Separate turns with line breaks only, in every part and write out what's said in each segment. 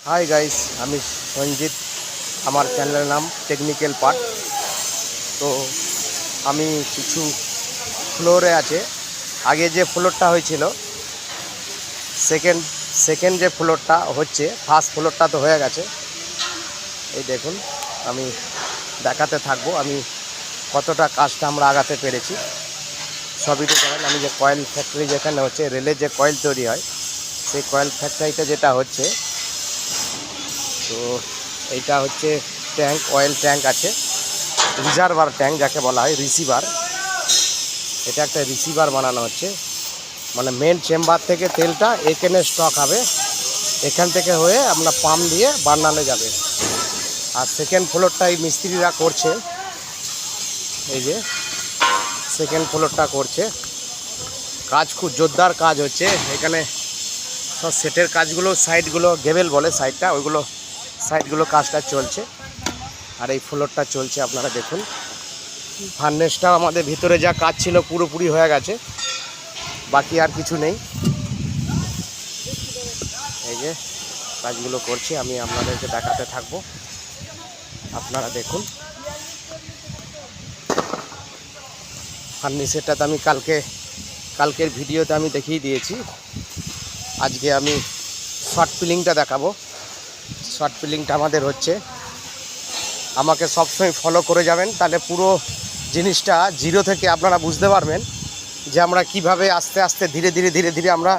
Hi guys, আমি সঞ্জিত। আমার চ্যানেলের নাম টেকনিক্যাল পার্ট। তো আমি কিছু ফ্লোরে আছে। আগে যে ফ্লোরটা হয়েছিল, সেকেন্ড সেকেন্ড যে ফ্লোরটা হচ্ছে, ফার্স্ট ফ্লোরটা তো হয়ে গেছে। এই দেখুন, আমি দেখাতে থাকবো আমি কতটা কাজটা আমরা আগাতে পেরেছি। সবই তো জানেন, আমি যে কয়েল ফ্যাক্টরি যেখানে হচ্ছে, রেলের যে কয়েল তৈরি হয়, সেই কয়েল ফ্যাক্টরিটা যেটা হচ্ছে, তো এইটা হচ্ছে ট্যাঙ্ক, অয়েল ট্যাঙ্ক আছে, রিজার্ভার ট্যাঙ্ক যাকে বলা হয়, রিসিভার। এটা একটা রিসিভার বানানো হচ্ছে, মানে মেন চেম্বার থেকে তেলটা এখানে স্টক হবে, এখান থেকে হয়ে আমরা পাম্প দিয়ে বার্নালে যাবে। আর সেকেন্ড ফ্লোরটা এই মিস্ত্রিরা করছে, এই যে সেকেন্ড ফ্লোরটা করছে। কাজ খুব জোরদার কাজ হচ্ছে এখানে। সব সেটের কাজগুলো, সাইডগুলো গেবেল বলে সাইডটা, ওইগুলো সাইডগুলো কাজটা চলছে। আর এই ফ্লোরটা চলছে, আপনারা দেখুন। ফার্নেসটা আমাদের ভিতরে যা কাজ ছিল পুরোপুরি হয়ে গেছে, বাকি আর কিছু নেই। এই যে কাজগুলো করছি, আমি আপনাদেরকে দেখাতে থাকবো, আপনারা দেখুন। ফার্নিচারটা তো আমি কালকের ভিডিওতে আমি দেখিয়ে দিয়েছি। আজকে আমি শর্ট পিলিংটা দেখাবো। শর্ট পিলিংটা আমাদের হচ্ছে, আমাকে সবসময় ফলো করে যাবেন, তাহলে পুরো জিনিসটা জিরো থেকে আপনারা বুঝতে পারবেন যে আমরা কিভাবে আস্তে আস্তে ধীরে ধীরে আমরা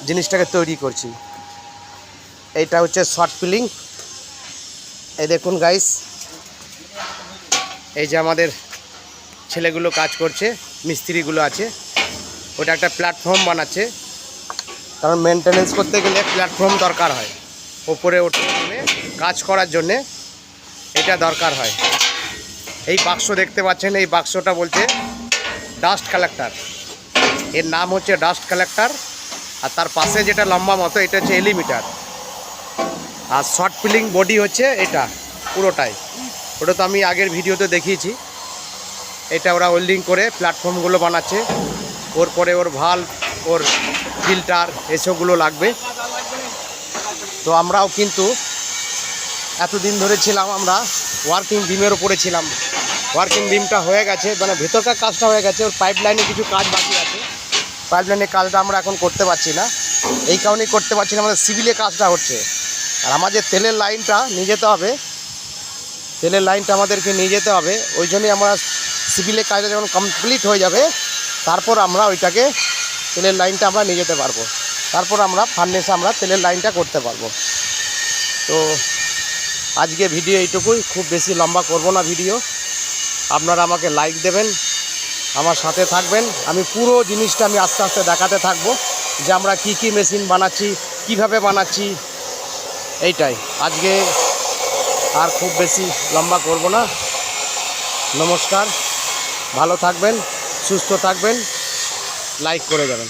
জিনিসটাকে তৈরি করছি। এইটা হচ্ছে শর্ট পিলিং। এই দেখুন গাইস, এই যে আমাদের ছেলেগুলো কাজ করছে, মিস্ত্রিগুলো আছে, ওটা একটা প্ল্যাটফর্ম বানাচ্ছে। কারণ মেনটেনেন্স করতে গেলে প্ল্যাটফর্ম দরকার হয়, ওপরে ওঠে কাজ করার জন্যে এটা দরকার হয়। এই বাক্স দেখতে পাচ্ছেন, এই বাক্সটা বলছে ডাস্ট কালেক্টর। এর নাম হচ্ছে ডাস্ট কালেক্টর। আর তার পাশে যেটা লম্বা মতো, এটা হচ্ছে এলিমিটার। আর শর্ট পিলিং বডি হচ্ছে এটা পুরোটাই, ওটা তো আমি আগের ভিডিওতে দেখিয়েছি। এটা ওরা ওয়েল্ডিং করে প্ল্যাটফর্মগুলো বানাচ্ছে, ওর পরে ওর ভাল্ব, ওর ফিল্টার, এসবগুলো লাগবে। তো আমরাও কিন্তু এতদিন ধরে ছিলাম, আমরা ওয়ার্কিং বিমের ওপরে ছিলাম। ওয়ার্কিং বিমটা হয়ে গেছে, মানে ভেতরকার কাজটা হয়ে গেছে, ওর পাইপ লাইনে কিছু কাজ বাকি আছে। পাইপ লাইনের কাজটা আমরা এখন করতে পারছি না, এই কারণেই করতে পারছি না, আমাদের সিভিলে কাজটা হচ্ছে। আর আমাদের তেলের লাইনটা নিয়ে যেতে হবে, তেলের লাইনটা আমাদেরকে নিয়ে যেতে হবে। ওই জন্যই আমরা সিভিলে কাজটা যখন কমপ্লিট হয়ে যাবে, তারপর আমরা ওইটাকে তেলের লাইনটা আমরা নিয়ে যেতে পারবো, তারপর আমরা ফার্নেসে আমরা তেলের লাইনটা করতে পারবো। তো আজকে ভিডিও এইটুকুই, খুব বেশি লম্বা করব না ভিডিও। আপনারা আমাকে লাইক দেবেন, আমার সাথে থাকবেন। আমি পুরো জিনিসটা আমি আস্তে আস্তে দেখাতে থাকবো যে আমরা কি মেশিন বানাচ্ছি, কিভাবে বানাচ্ছি। এইটাই আজকে, আর খুব বেশি লম্বা করব না। নমস্কার, ভালো থাকবেন, সুস্থ থাকবেন, লাইক করে যাবেন।